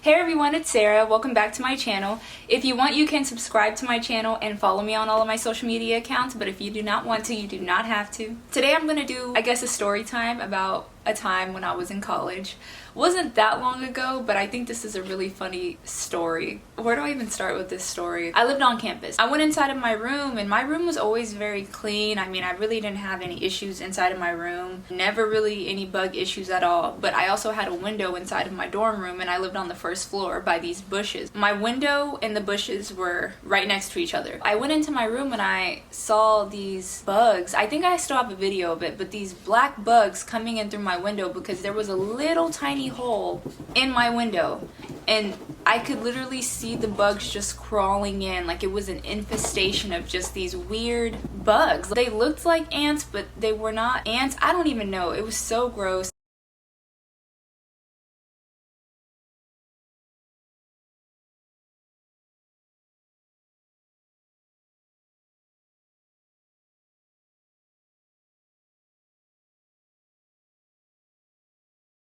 Hey everyone, it's Sarah. Welcome back to my channel. If you want, you can subscribe to my channel and follow me on all of my social media accounts, but if you do not want to, you do not have to. Today I'm gonna do, I guess, a story time about a time when I was in college. Wasn't that long ago, but I think this is a really funny story. Where do I even start with this story? I lived on campus. I went inside of my room and my room was always very clean. I mean, I really didn't have any issues inside of my room. Never really any bug issues at all. But I also had a window inside of my dorm room and I lived on the first floor by these bushes. My window and the bushes were right next to each other. I went into my room and I saw these bugs. I think I still have a video of it, but these black bugs coming in through my window because there was a little tiny hole in my window and I could literally see the bugs just crawling in like it was an infestation of just these weird bugs. They looked like ants, but they were not ants. I don't even know. It was so gross.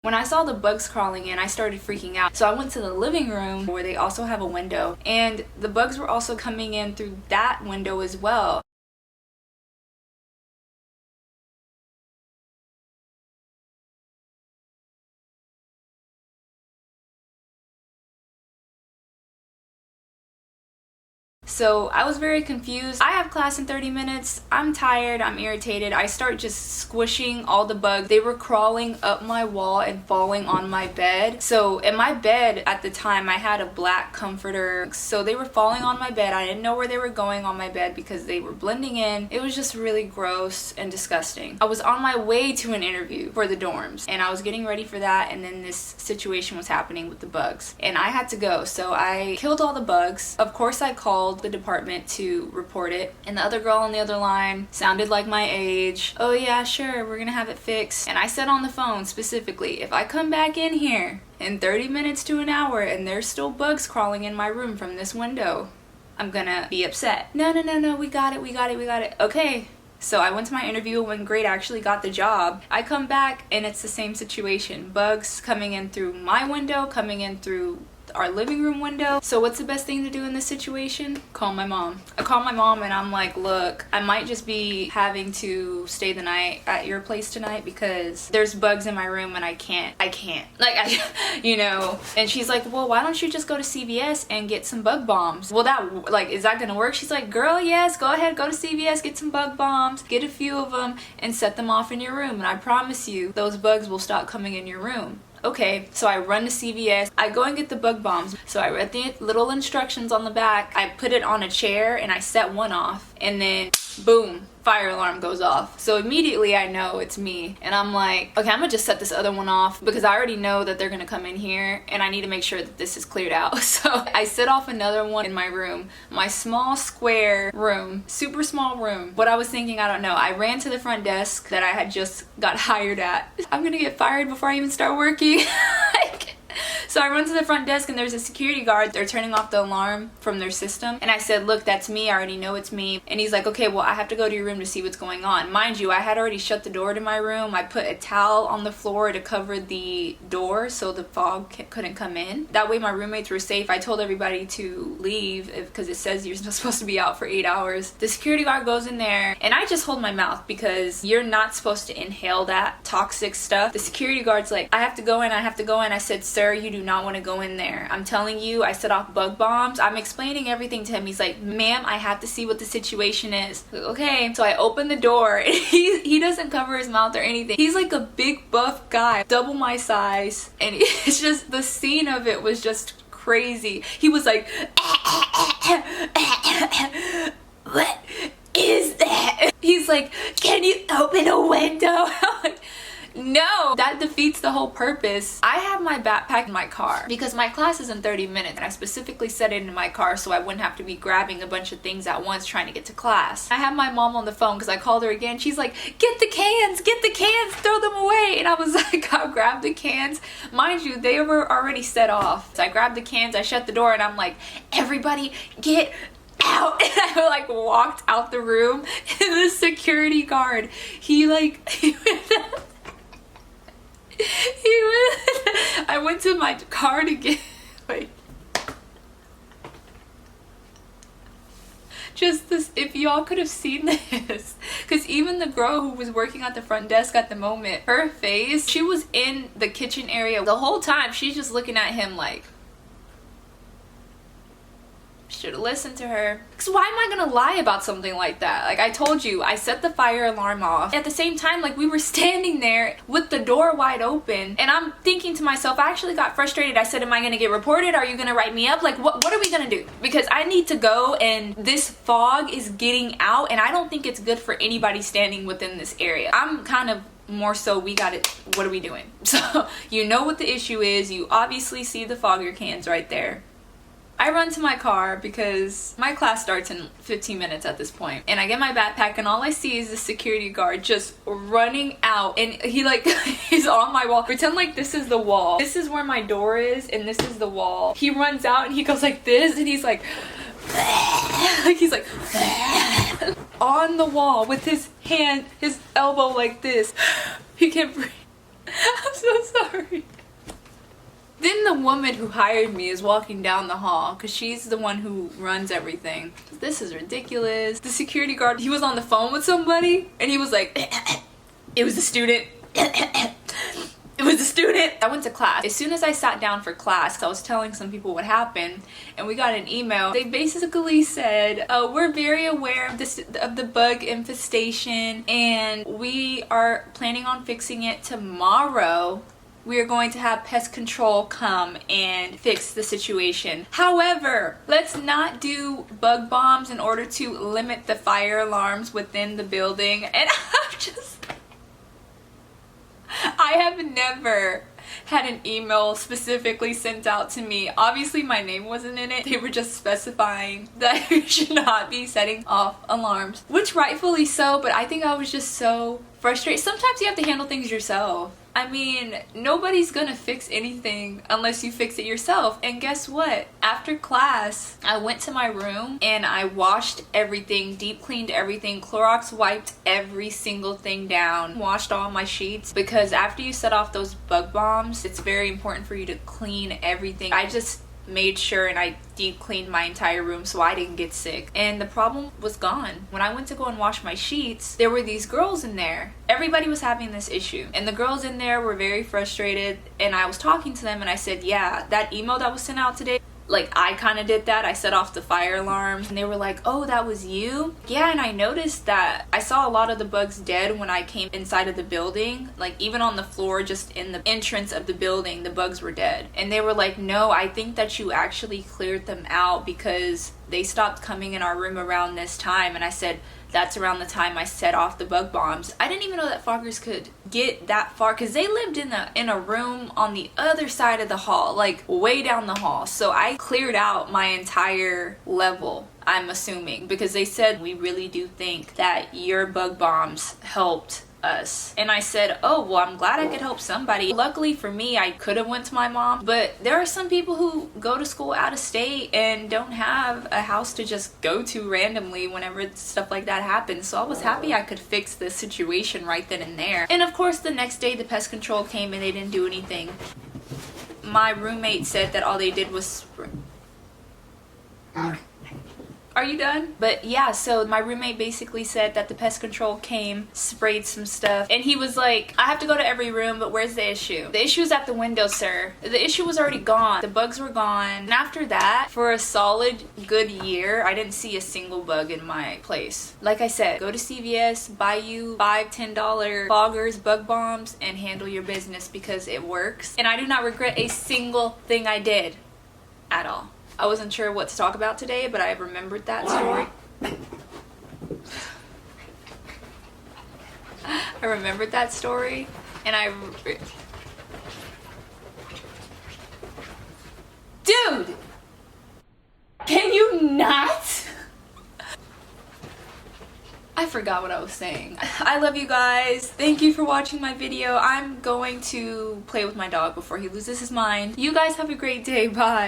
When I saw the bugs crawling in, I started freaking out. So I went to the living room where they also have a window, and the bugs were also coming in through that window as well. So I was very confused. I have class in 30 minutes. I'm tired, I'm irritated. I start just squishing all the bugs. They were crawling up my wall and falling on my bed. So in my bed at the time, I had a black comforter. So they were falling on my bed. I didn't know where they were going on my bed because they were blending in. It was just really gross and disgusting. I was on my way to an interview for the dorms and I was getting ready for that, and then this situation was happening with the bugs and I had to go. So I killed all the bugs. Of course I called the department to report it, and the other girl on the other line sounded like my age. Oh yeah, sure, we're gonna have it fixed. And I said on the phone specifically, if I come back in here in 30 minutes to an hour and there's still bugs crawling in my room from this window, I'm gonna be upset. No, we got it. Okay. So I went to my interview, went great, I actually got the job. I come back and it's the same situation. Bugs coming in through my window, coming in through our living room window. So what's the best thing to do in this situation? Call my mom. I call my mom and I'm like, look, I might just be having to stay the night at your place tonight because there's bugs in my room and I can't like you know. And she's like, well, why don't you just go to CVS and get some bug bombs? Well, that, like, is that gonna work? She's like, girl, yes, go ahead, go to CVS, get some bug bombs, get a few of them and set them off in your room, and I promise you those bugs will stop coming in your room. Okay, so I run to CVS, I go and get the bug bombs. So I read the little instructions on the back, I put it on a chair and I set one off, and then boom, fire alarm goes off. So immediately I know it's me and I'm like, okay, I'm gonna just set this other one off because I already know that they're gonna come in here and I need to make sure that this is cleared out. So I set off another one in my room, my small square room, super small room. What I was thinking, I don't know. I ran to the front desk that I had just got hired at. I'm gonna get fired before I even start working. So I run to the front desk and there's a security guard. They're turning off the alarm from their system. And I said, look, that's me. I already know it's me. And he's like, okay, well, I have to go to your room to see what's going on. Mind you, I had already shut the door to my room. I put a towel on the floor to cover the door so the fog couldn't come in. That way my roommates were safe. I told everybody to leave because it says you're supposed to be out for 8 hours. The security guard goes in there and I just hold my mouth because you're not supposed to inhale that toxic stuff. The security guard's like, I have to go in. I said, sir, you do not want to go in there. I'm telling you, I set off bug bombs. I'm explaining everything to him. He's like, ma'am, I have to see what the situation is. Like, okay. So I open the door and he doesn't cover his mouth or anything. He's like a big buff guy, double my size. And it's just, the scene of it was just crazy. He was like, what is that? He's like, can you open a window? I'm like, no, that defeats the whole purpose. I have my backpack in my car because my class is in 30 minutes and I specifically set it in my car so I wouldn't have to be grabbing a bunch of things at once trying to get to class. I have my mom on the phone because I called her again. She's like, get the cans, throw them away. And I was like, I'll grab the cans. Mind you, they were already set off. So I grabbed the cans, I shut the door and I'm like, everybody get out. And I like walked out the room and the security guard, he I went to my car to get Wait. Just this, if y'all could have seen this, because even the girl who was working at the front desk at the moment, her face, she was in the kitchen area the whole time. She's just looking at him like, should have listened to her. Because why am I gonna lie about something like that? Like, I told you, I set the fire alarm off. At the same time, like, we were standing there with the door wide open, and I'm thinking to myself, I actually got frustrated. I said, am I gonna get reported? Are you gonna write me up? Like, what are we gonna do? Because I need to go, and this fog is getting out, and I don't think it's good for anybody standing within this area. I'm kind of more so, we got it, what are we doing? So, you know what the issue is. You obviously see the fogger cans right there. I run to my car because my class starts in 15 minutes at this point. And I get my backpack and all I see is the security guard just running out. And he like, he's on my wall. Pretend like this is the wall. This is where my door is and this is the wall. He runs out and he goes like this and he's like, he's like on the wall with his hand, his elbow like this. He can't breathe. I'm so sorry. Then the woman who hired me is walking down the hall because she's the one who runs everything. This is ridiculous. The security guard, he was on the phone with somebody and he was like, it was a student. It was a student. I went to class. As soon as I sat down for class, I was telling some people what happened and we got an email. They basically said, we're very aware of the bug infestation and we are planning on fixing it tomorrow. We are going to have pest control come and fix the situation. However, let's not do bug bombs in order to limit the fire alarms within the building. And I have never had an email specifically sent out to me. Obviously my name wasn't in it. They were just specifying that you should not be setting off alarms, which rightfully so, but I think I was just so frustrated. Sometimes you have to handle things yourself. I mean, nobody's gonna fix anything unless you fix it yourself. And guess what? After class, I went to my room and I washed everything, deep cleaned everything, Clorox wiped every single thing down, washed all my sheets, because after you set off those bug bombs, it's very important for you to clean everything. I just made sure and I deep cleaned my entire room so I didn't get sick, and the problem was gone. When I went to go and wash my sheets, there were these girls in there. Everybody was having this issue and the girls in there were very frustrated, and I was talking to them and I said, yeah, that email that was sent out today, like, I kind of did that. I set off the fire alarms and they were like, oh, that was you? Yeah, and I noticed that I saw a lot of the bugs dead when I came inside of the building. Like, even on the floor, just in the entrance of the building, the bugs were dead. And they were like, no, I think that you actually cleared them out because they stopped coming in our room around this time. And I said, that's around the time I set off the bug bombs. I didn't even know that foggers could get that far because they lived in a room on the other side of the hall, like way down the hall. So I cleared out my entire level, I'm assuming, because they said, we really do think that your bug bombs helped us. And I said, oh, well, I'm glad I could help somebody. Luckily for me, I could have went to my mom, but there are some people who go to school out of state and don't have a house to just go to randomly whenever stuff like that happens. So I was happy I could fix the situation right then and there. And of course, the next day the pest control came and they didn't do anything. My roommate said that all they did was spray. Are you done? But yeah, so my roommate basically said that the pest control came, sprayed some stuff, and he was like, I have to go to every room, but where's the issue? The issue is at the window, sir. The issue was already gone. The bugs were gone. And after that, for a solid good year, I didn't see a single bug in my place. Like I said, go to CVS, buy you $5, $10 foggers, bug bombs, and handle your business because it works. And I do not regret a single thing I did at all. I wasn't sure what to talk about today, but I remembered that story. I remembered that story, and Dude! Can you not? I forgot what I was saying. I love you guys. Thank you for watching my video. I'm going to play with my dog before he loses his mind. You guys have a great day. Bye.